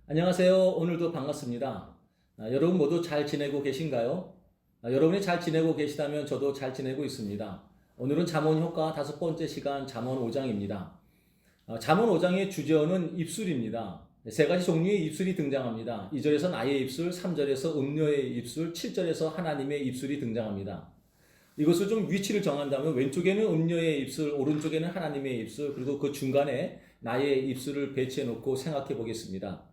안녕하세요. 오늘도 반갑습니다. 여러분 모두 잘 지내고 계신가요? 여러분이 잘 지내고 계시다면 저도 잘 지내고 있습니다. 오늘은 잠언 효과 5번째 시간 잠언 5장입니다. 잠언 5장의 주제어는 입술입니다. 세 가지 종류의 입술이 등장합니다. 2절에서 나의 입술, 3절에서 음료의 입술, 7절에서 하나님의 입술이 등장합니다. 이것을 좀 위치를 정한다면 왼쪽에는 음료의 입술, 오른쪽에는 하나님의 입술, 그리고 그 중간에 나의 입술을 배치해 놓고 생각해 보겠습니다.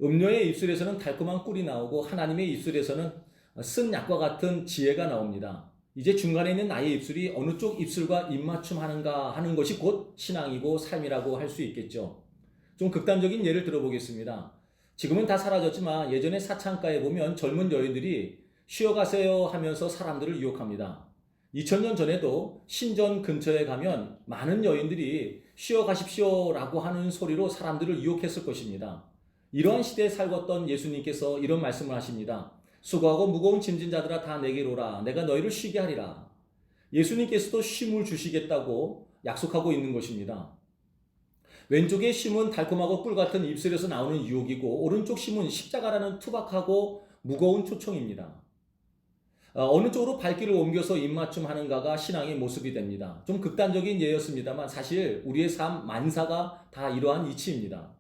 음료의 입술에서는 달콤한 꿀이 나오고 하나님의 입술에서는 쓴 약과 같은 지혜가 나옵니다. 이제 중간에 있는 나의 입술이 어느 쪽 입술과 입맞춤하는가 하는 것이 곧 신앙이고 삶이라고 할 수 있겠죠. 좀 극단적인 예를 들어보겠습니다. 지금은 다 사라졌지만 예전에 사창가에 보면 젊은 여인들이 쉬어가세요 하면서 사람들을 유혹합니다. 2000년 전에도 신전 근처에 가면 많은 여인들이 쉬어가십시오 라고 하는 소리로 사람들을 유혹했을 것입니다. 이러한 시대에 살았던 예수님께서 이런 말씀을 하십니다. 수고하고 무거운 짐진 자들아 다 내게로 오라. 내가 너희를 쉬게 하리라. 예수님께서도 쉼을 주시겠다고 약속하고 있는 것입니다. 왼쪽의 쉼은 달콤하고 꿀 같은 입술에서 나오는 유혹이고 오른쪽 쉼은 십자가라는 투박하고 무거운 초청입니다. 어느 쪽으로 발길을 옮겨서 입맞춤하는가가 신앙의 모습이 됩니다. 좀 극단적인 예였습니다만 사실 우리의 삶 만사가 다 이러한 이치입니다.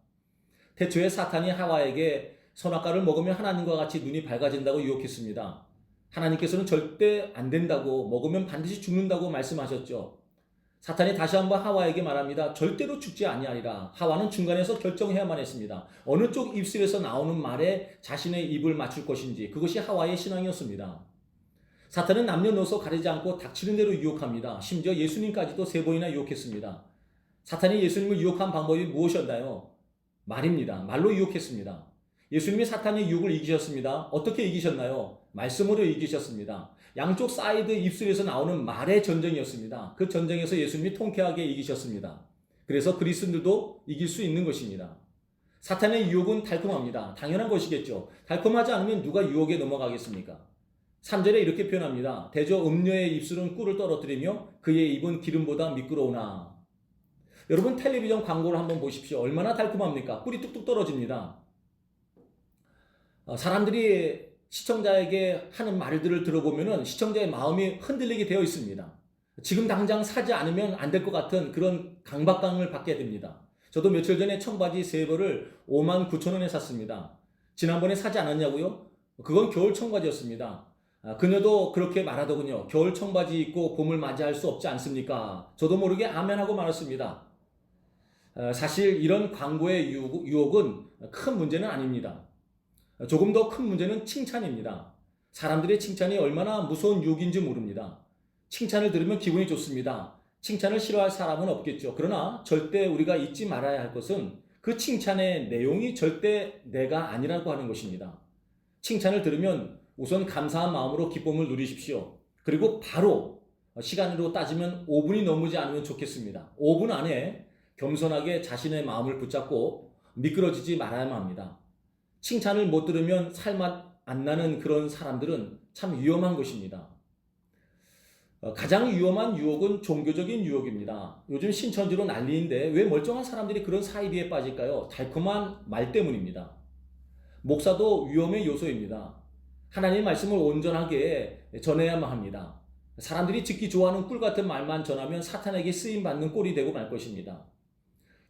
태초에 사탄이 하와에게 선악과를 먹으면 하나님과 같이 눈이 밝아진다고 유혹했습니다. 하나님께서는 절대 안 된다고, 먹으면 반드시 죽는다고 말씀하셨죠. 사탄이 다시 한번 하와에게 말합니다. 절대로 죽지 아니하리라. 하와는 중간에서 결정해야만 했습니다. 어느 쪽 입술에서 나오는 말에 자신의 입을 맞출 것인지, 그것이 하와의 신앙이었습니다. 사탄은 남녀노소 가리지 않고 닥치는 대로 유혹합니다. 심지어 예수님까지도 3번이나 유혹했습니다. 사탄이 예수님을 유혹한 방법이 무엇이었나요? 말입니다. 말로 유혹했습니다. 예수님이 사탄의 유혹을 이기셨습니다. 어떻게 이기셨나요? 말씀으로 이기셨습니다. 양쪽 사이드 입술에서 나오는 말의 전쟁이었습니다. 그 전쟁에서 예수님이 통쾌하게 이기셨습니다. 그래서 그리스도인들도 이길 수 있는 것입니다. 사탄의 유혹은 달콤합니다. 당연한 것이겠죠. 달콤하지 않으면 누가 유혹에 넘어가겠습니까? 3절에 이렇게 표현합니다. 대저 음료의 입술은 꿀을 떨어뜨리며 그의 입은 기름보다 미끄러우나. 여러분 텔레비전 광고를 한번 보십시오. 얼마나 달콤합니까? 꿀이 뚝뚝 떨어집니다. 사람들이 시청자에게 하는 말들을 들어보면 시청자의 마음이 흔들리게 되어 있습니다. 지금 당장 사지 않으면 안 될 것 같은 그런 강박감을 받게 됩니다. 저도 며칠 전에 청바지 3벌을 59,000원에 샀습니다. 지난번에 사지 않았냐고요? 그건 겨울 청바지였습니다. 그녀도 그렇게 말하더군요. 겨울 청바지 입고 봄을 맞이할 수 없지 않습니까? 저도 모르게 아멘하고 말았습니다. 사실 이런 광고의 유혹은 큰 문제는 아닙니다. 조금 더 큰 문제는 칭찬입니다. 사람들의 칭찬이 얼마나 무서운 유혹인지 모릅니다. 칭찬을 들으면 기분이 좋습니다. 칭찬을 싫어할 사람은 없겠죠. 그러나 절대 우리가 잊지 말아야 할 것은 그 칭찬의 내용이 절대 내가 아니라고 하는 것입니다. 칭찬을 들으면 우선 감사한 마음으로 기쁨을 누리십시오. 그리고 바로 시간으로 따지면 5분이 넘지 않으면 좋겠습니다. 5분 안에 겸손하게 자신의 마음을 붙잡고 미끄러지지 말아야만 합니다. 칭찬을 못 들으면 살맛 안 나는 그런 사람들은 참 위험한 것입니다. 가장 위험한 유혹은 종교적인 유혹입니다. 요즘 신천지로 난리인데 왜 멀쩡한 사람들이 그런 사이비에 빠질까요? 달콤한 말 때문입니다. 목사도 위험의 요소입니다. 하나님의 말씀을 온전하게 전해야만 합니다. 사람들이 듣기 좋아하는 꿀 같은 말만 전하면 사탄에게 쓰임받는 꼴이 되고 말 것입니다.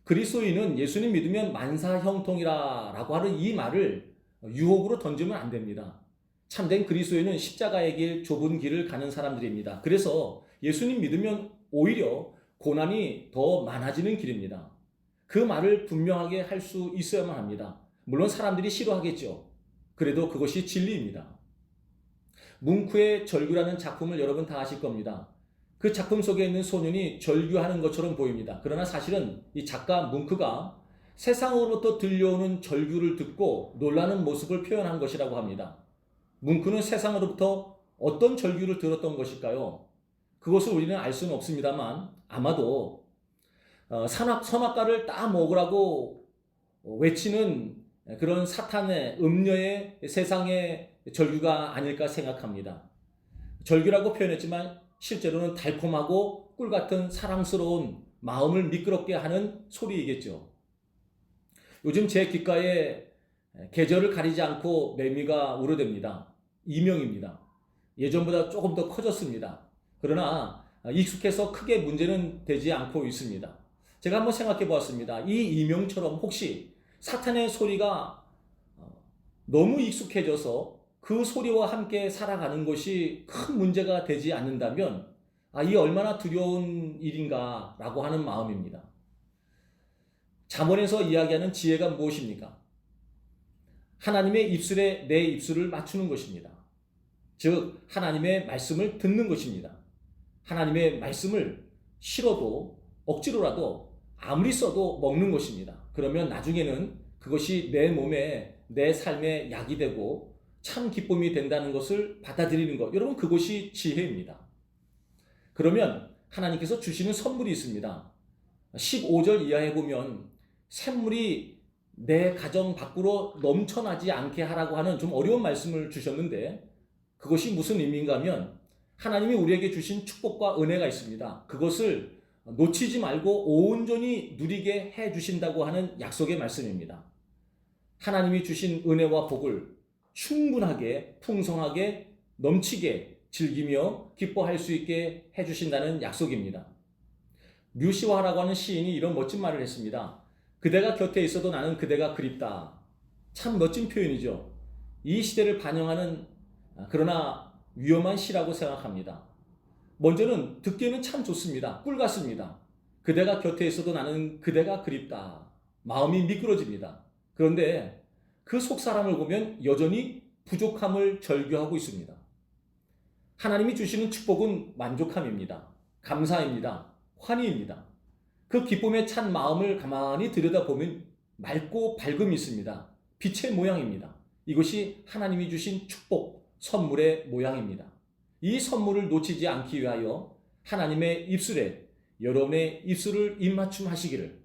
그리스도인은 예수님 믿으면 만사형통이라고 하는 이 말을 유혹으로 던지면 안 됩니다. 참된 그리스도인은 십자가의 길, 좁은 길을 가는 사람들입니다. 그래서 예수님 믿으면 오히려 고난이 더 많아지는 길입니다. 그 말을 분명하게 할 수 있어야만 합니다. 물론 사람들이 싫어하겠죠. 그래도 그것이 진리입니다. 뭉크의 절규라는 작품을 여러분 다 아실 겁니다. 그 작품 속에 있는 소년이 절규하는 것처럼 보입니다. 그러나 사실은 이 작가 뭉크가 세상으로부터 들려오는 절규를 듣고 놀라는 모습을 표현한 것이라고 합니다. 뭉크는 세상으로부터 어떤 절규를 들었던 것일까요? 그것을 우리는 알 수는 없습니다만 아마도 선악과를 따 먹으라고 외치는 그런 사탄의 음녀의 세상의 절규가 아닐까 생각합니다. 절규라고 표현했지만 실제로는 달콤하고 꿀같은 사랑스러운 마음을 미끄럽게 하는 소리이겠죠. 요즘 제 귓가에 계절을 가리지 않고 매미가 우려댑니다. 이명입니다. 예전보다 조금 더 커졌습니다. 그러나 익숙해서 크게 문제는 되지 않고 있습니다. 제가 한번 생각해 보았습니다. 이 이명처럼 혹시 사탄의 소리가 너무 익숙해져서 그 소리와 함께 살아가는 것이 큰 문제가 되지 않는다면 이게 얼마나 두려운 일인가라고 하는 마음입니다. 잠언에서 이야기하는 지혜가 무엇입니까? 하나님의 입술에 내 입술을 맞추는 것입니다. 즉 하나님의 말씀을 듣는 것입니다. 하나님의 말씀을 싫어도 억지로라도 아무리 써도 먹는 것입니다. 그러면 나중에는 그것이 내 몸에 내 삶에 약이 되고 참 기쁨이 된다는 것을 받아들이는 것. 여러분 그것이 지혜입니다. 그러면 하나님께서 주시는 선물이 있습니다. 15절 이하에 보면 샘물이 내 가정 밖으로 넘쳐나지 않게 하라고 하는 좀 어려운 말씀을 주셨는데 그것이 무슨 의미인가 하면 하나님이 우리에게 주신 축복과 은혜가 있습니다. 그것을 놓치지 말고 온전히 누리게 해 주신다고 하는 약속의 말씀입니다. 하나님이 주신 은혜와 복을 충분하게 풍성하게 넘치게 즐기며 기뻐할 수 있게 해 주신다는 약속입니다. 류시화라고 하는 시인이 이런 멋진 말을 했습니다. 그대가 곁에 있어도 나는 그대가 그립다. 참 멋진 표현이죠. 이 시대를 반영하는 그러나 위험한 시라고 생각합니다. 먼저는 듣기에는 참 좋습니다. 꿀 같습니다. 그대가 곁에 있어도 나는 그대가 그립다. 마음이 미끄러집니다. 그런데 그 속사람을 보면 여전히 부족함을 절규하고 있습니다. 하나님이 주시는 축복은 만족함입니다. 감사입니다. 환희입니다. 그 기쁨에 찬 마음을 가만히 들여다보면 맑고 밝음이 있습니다. 빛의 모양입니다. 이것이 하나님이 주신 축복, 선물의 모양입니다. 이 선물을 놓치지 않기 위하여 하나님의 입술에 여러분의 입술을 입맞춤 하시기를,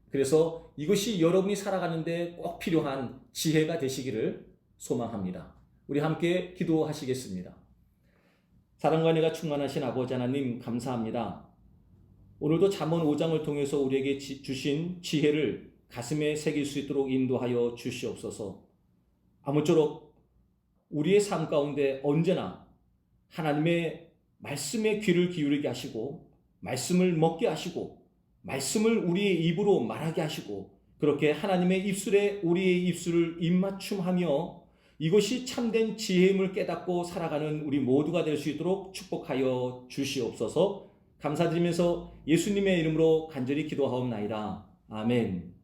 그래서 이것이 여러분이 살아가는데 꼭 필요한 지혜가 되시기를 소망합니다. 우리 함께 기도하시겠습니다. 사랑과 은혜가 충만하신 아버지 하나님 감사합니다. 오늘도 잠언 5장을 통해서 우리에게 주신 지혜를 가슴에 새길 수 있도록 인도하여 주시옵소서. 아무쪼록 우리의 삶 가운데 언제나 하나님의 말씀에 귀를 기울이게 하시고 말씀을 먹게 하시고 말씀을 우리의 입으로 말하게 하시고 그렇게 하나님의 입술에 우리의 입술을 입맞춤하며 이것이 참된 지혜임을 깨닫고 살아가는 우리 모두가 될 수 있도록 축복하여 주시옵소서. 감사드리면서 예수님의 이름으로 간절히 기도하옵나이다. 아멘.